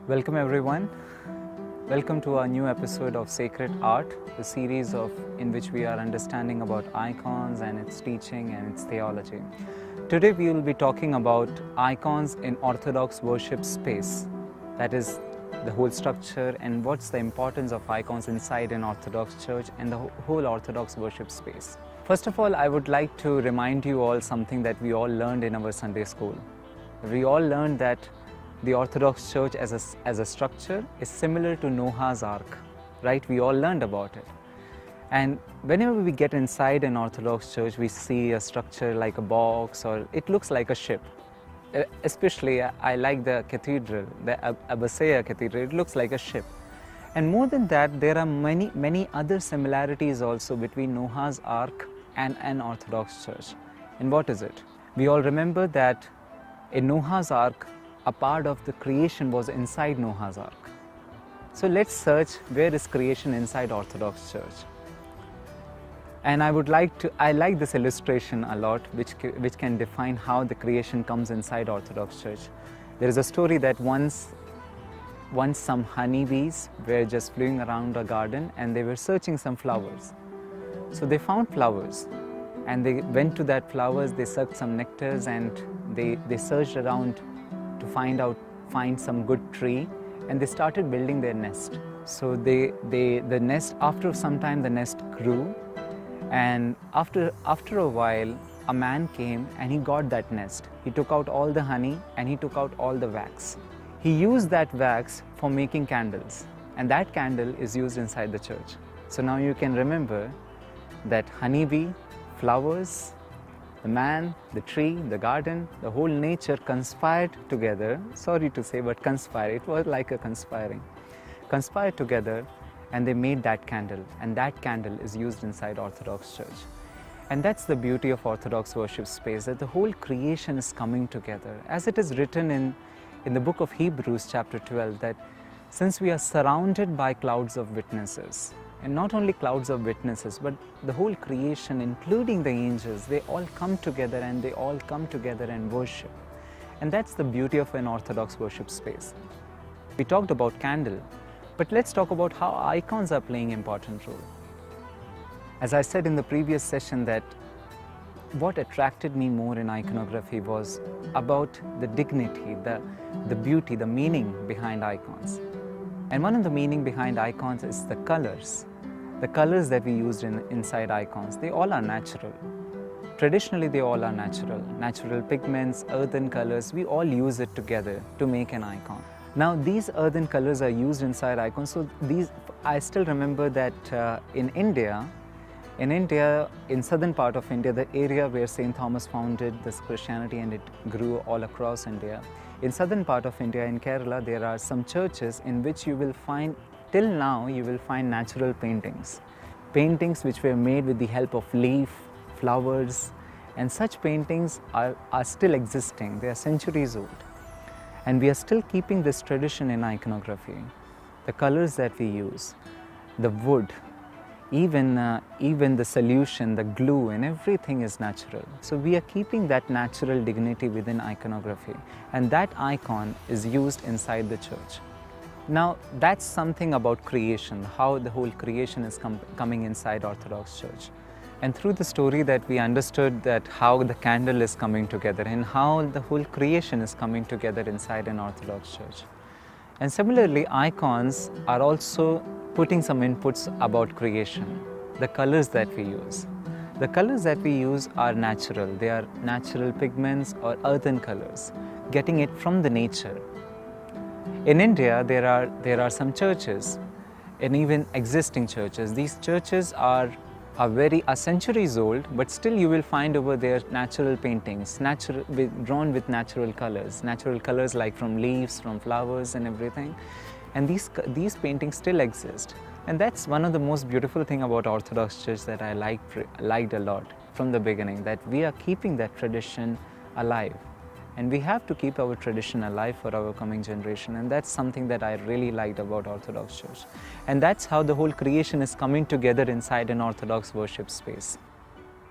Welcome everyone. Welcome to our new episode of Sacred Art, the series in which we are understanding about icons and its teaching and its theology. Today we will be talking about icons in Orthodox worship space. That is the whole structure and what's the importance of icons inside an Orthodox church and the whole Orthodox worship space. First of all, I would like to remind you all something that we all learned in our Sunday school. We all learned that the Orthodox Church as a structure is similar to Noah's Ark, right? We all learned about it. And whenever we get inside an Orthodox church, we see a structure like a box or it looks like a ship. Especially, I like the cathedral, the Abbasiyya Cathedral, it looks like a ship. And more than that, there are many other similarities also between Noah's Ark and an Orthodox church. And what is it? We all remember that in Noah's Ark, a part of the creation was inside Noah's Ark. So let's search where is creation inside Orthodox Church. And I like this illustration a lot, which can define how the creation comes inside Orthodox Church. There is a story that once some honeybees were just flying around a garden and they were searching some flowers. So they found flowers and they went to that flowers, they sucked some nectars and they searched around to find some good tree, and they started building their nest. So the nest, after some time the nest grew, and after a while a man came and he got that nest. He took out all the honey and he took out all the wax. He used that wax for making candles, and that candle is used inside the church. So now you can remember that honeybee, flowers, the man, the tree, the whole nature conspired together. Sorry to say, but conspire. It was like a conspiring. Conspired together and they made that candle. And that candle is used inside Orthodox Church. And that's the beauty of Orthodox worship space, that the whole creation is coming together. As it is written in the book of Hebrews chapter 12, that since we are surrounded by clouds of witnesses, and not only clouds of witnesses, but the whole creation, including the angels, they all come together and worship. And that's the beauty of an Orthodox worship space. We talked about candle, but let's talk about how icons are playing an important role. As I said in the previous session, that what attracted me more in iconography was about the dignity, the beauty, the meaning behind icons. And one of the meaning behind icons is the colors. The colors that we used inside icons, they all are natural. Traditionally, they all are natural. Natural pigments, earthen colors, we all use it together to make an icon. Now, these earthen colors are used inside icons. So I still remember that in India, in southern part of India, the area where St. Thomas founded this Christianity and it grew all across India. In southern part of India, in Kerala, there are some churches in which you will find, till now, you will find natural paintings. Paintings which were made with the help of leaf, flowers, and such paintings are still existing. They are centuries old. And we are still keeping this tradition in iconography. The colors that we use, the wood, even the solution, the glue, and everything is natural. So we are keeping that natural dignity within iconography, and that icon is used inside the church. Now, that's something about creation, how the whole creation is coming inside Orthodox Church. And through the story that we understood that how the candle is coming together and how the whole creation is coming together inside an Orthodox Church. And similarly, icons are also putting some inputs about creation, the colors that we use. The colors that we use are natural. They are natural pigments or earthen colors, getting it from the nature. In India, there are some churches, and even existing churches. These churches are centuries old, but still you will find over there natural paintings, drawn with natural colors like from leaves, from flowers and everything. And these paintings still exist. And that's one of the most beautiful thing about Orthodox Church that I liked a lot from the beginning, that we are keeping that tradition alive. And we have to keep our tradition alive for our coming generation. And that's something that I really liked about Orthodox Church. And that's how the whole creation is coming together inside an Orthodox worship space.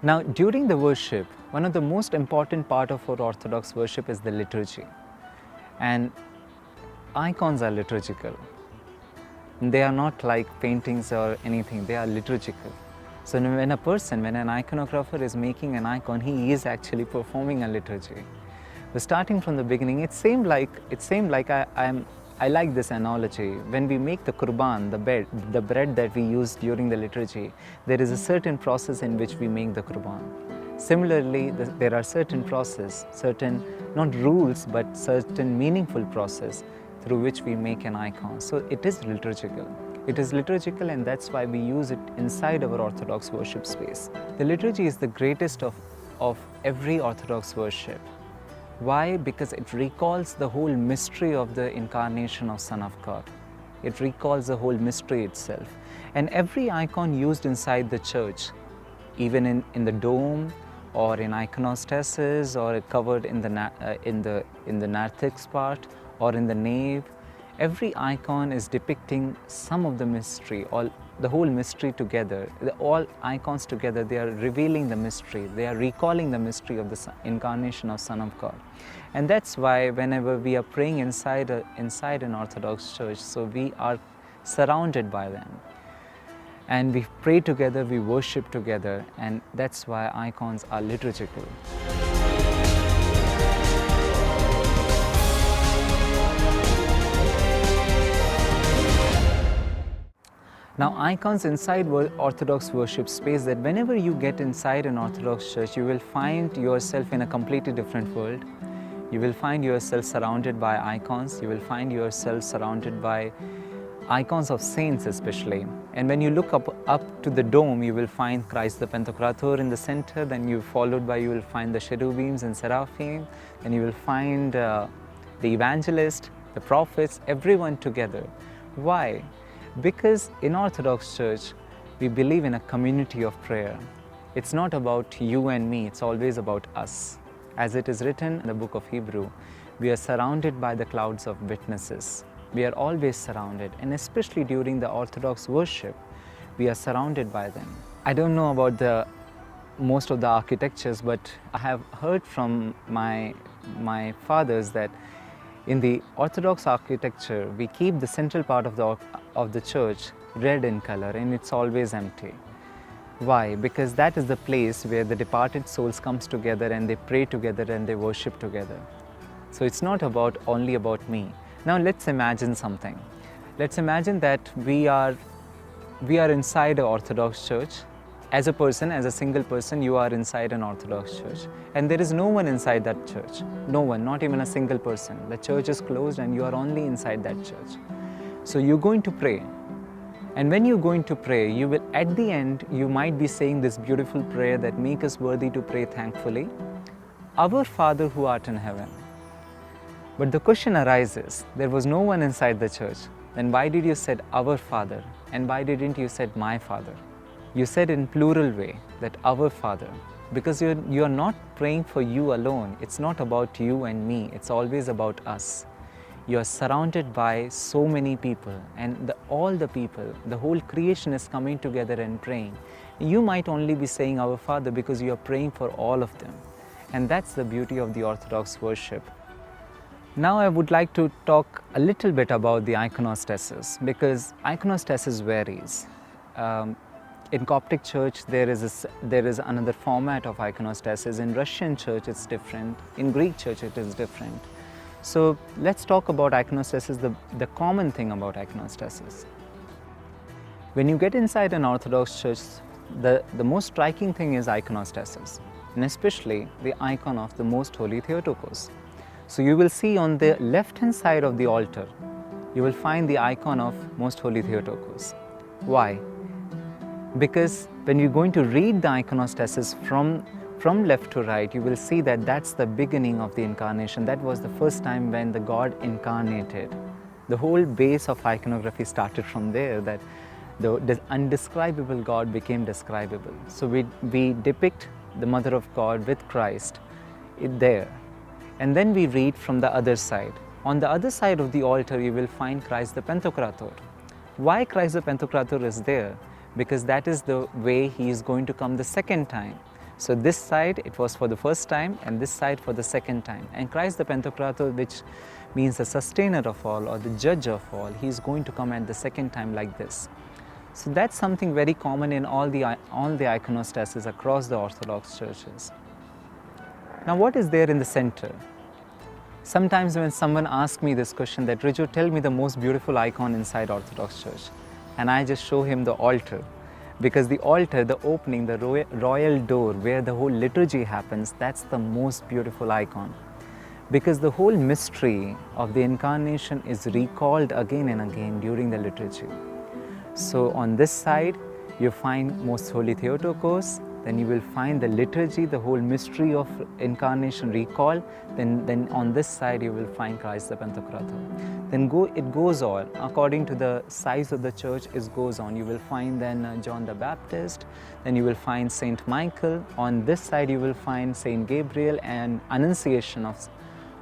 Now, during the worship, one of the most important part of our Orthodox worship is the liturgy. And icons are liturgical. They are not like paintings or anything, they are liturgical. So when an iconographer is making an icon, he is actually performing a liturgy. But starting from the beginning, it seemed like I like this analogy. When we make the qurban, the bread that we use during the liturgy, there is a certain process in which we make the qurban. Similarly, there are certain not rules, but certain meaningful process through which we make an icon. So it is liturgical. It is liturgical, and that's why we use it inside our Orthodox worship space. The liturgy is the greatest of every Orthodox worship. Why? Because it recalls the whole mystery of the incarnation of Son of God. It recalls the whole mystery itself. And every icon used inside the church, even in the dome or in iconostasis or covered in the narthex part or in the nave, every icon is depicting some of the mystery, the whole mystery together. All icons together, they are revealing the mystery. They are recalling the mystery of the incarnation of Son of God. And that's why whenever we are praying inside an Orthodox church, so we are surrounded by them. And we pray together, we worship together, and that's why icons are liturgical. Now, icons inside Orthodox worship space, that whenever you get inside an Orthodox church, you will find yourself in a completely different world. You will find yourself surrounded by icons. You will find yourself surrounded by icons of saints especially. And when you look up to the dome, you will find Christ the Pantocrator in the center. Then you will find the cherubims and seraphim. Then you will find the evangelist, the prophets, everyone together. Why? Because in Orthodox Church, we believe in a community of prayer. It's not about you and me, it's always about us. As it is written in the book of Hebrew, we are surrounded by the clouds of witnesses. We are always surrounded, and especially during the Orthodox worship, we are surrounded by them. I don't know about most of the architectures, but I have heard from my fathers that in the Orthodox architecture, we keep the central part of the church red in color, and it's always empty. Why? Because that is the place where the departed souls comes together and they pray together and they worship together. So it's not only about me. Now let's imagine something. Let's imagine that we are inside an Orthodox church. As a single person, you are inside an Orthodox church, and there is no one inside that church. No one, not even a single person. The church is closed and you are only inside that church. So you're going to pray. And when you're going to pray, at the end, you might be saying this beautiful prayer that make us worthy to pray thankfully. Our Father who art in heaven. But the question arises, there was no one inside the church. Then why did you said our Father? And why didn't you said my Father? You said in plural way that our Father, because you are not praying for you alone. It's not about you and me. It's always about us. You are surrounded by so many people, and all the people, the whole creation is coming together and praying. You might only be saying our Father because you are praying for all of them. And that's the beauty of the Orthodox worship. Now I would like to talk a little bit about the iconostasis, because iconostasis varies. In Coptic church, there is another format of iconostasis. In Russian church, it's different. In Greek church, it is different. So let's talk about iconostasis, the common thing about iconostasis. When you get inside an Orthodox church, the most striking thing is iconostasis, and especially the icon of the Most Holy Theotokos. So you will see on the left-hand side of the altar, you will find the icon of Most Holy Theotokos. Why? Because when you're going to read the iconostasis from left to right, you will see that that's the beginning of the incarnation. That was the first time when the God incarnated. The whole base of iconography started from there, that the undescribable God became describable. So we depict the Mother of God with Christ there. And then we read from the other side. On the other side of the altar, you will find Christ the Pantocrator. Why Christ the Pantocrator is there? Because that is the way he is going to come the second time. So this side, it was for the first time, and this side for the second time. And Christ the Pantocrator, which means the sustainer of all or the judge of all, he's going to come at the second time like this. So that's something very common in all the iconostasis across the Orthodox churches. Now, what is there in the center? Sometimes when someone asks me this question that, Riju, tell me the most beautiful icon inside Orthodox Church, and I just show him the altar, because the altar, the opening, the royal door where the whole liturgy happens, that's the most beautiful icon, because the whole mystery of the incarnation is recalled again and again during the liturgy. So on this side you find Most Holy Theotokos, then you will find the liturgy, the whole mystery of incarnation recall. Then on this side you will find Christ the Pantocrator. Then it goes on according to the size of the church. It goes on. You will find then John the Baptist. Then you will find Saint Michael. On this side you will find Saint Gabriel and Annunciation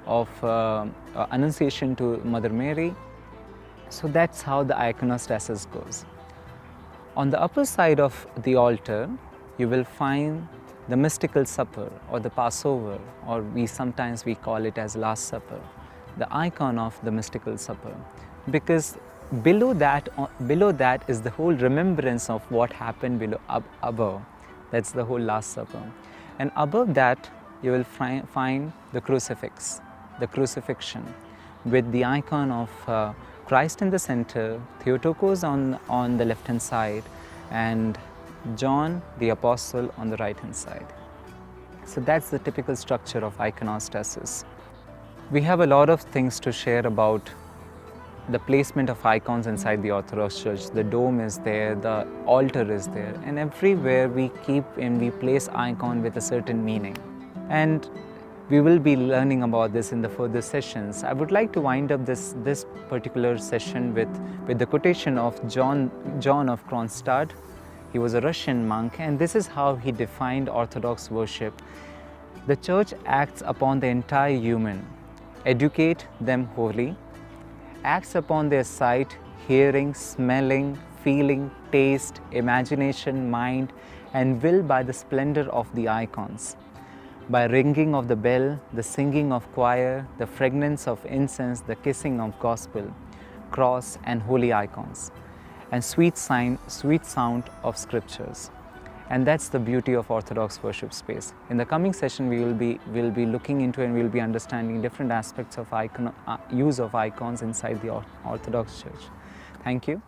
Annunciation to Mother Mary. So that's how the iconostasis goes. On the upper side of the altar, you will find the mystical supper or the Passover, or sometimes we call it as Last Supper, the icon of the mystical supper, because below that is the whole remembrance of what happened above. That's the whole Last Supper. And above that you will find the crucifix, the crucifixion, with the icon of Christ in the center, Theotokos on the left hand side, and John the Apostle on the right hand side. So that's the typical structure of iconostasis. We have a lot of things to share about the placement of icons inside the Orthodox Church. The dome is there, the altar is there, and everywhere we place icon with a certain meaning. And we will be learning about this in the further sessions. I would like to wind up this particular session with the quotation of John of Kronstadt. He was a Russian monk, and this is how he defined Orthodox worship. The Church acts upon the entire human, educate them wholly, acts upon their sight, hearing, smelling, feeling, taste, imagination, mind, and will by the splendor of the icons, by ringing of the bell, the singing of choir, the fragrance of incense, the kissing of gospel, cross and holy icons, and sweet sound of scriptures. And that's the beauty of Orthodox worship space. In the coming session, we'll be looking into and we'll be understanding different aspects of use of icons inside the Orthodox Church. Thank you.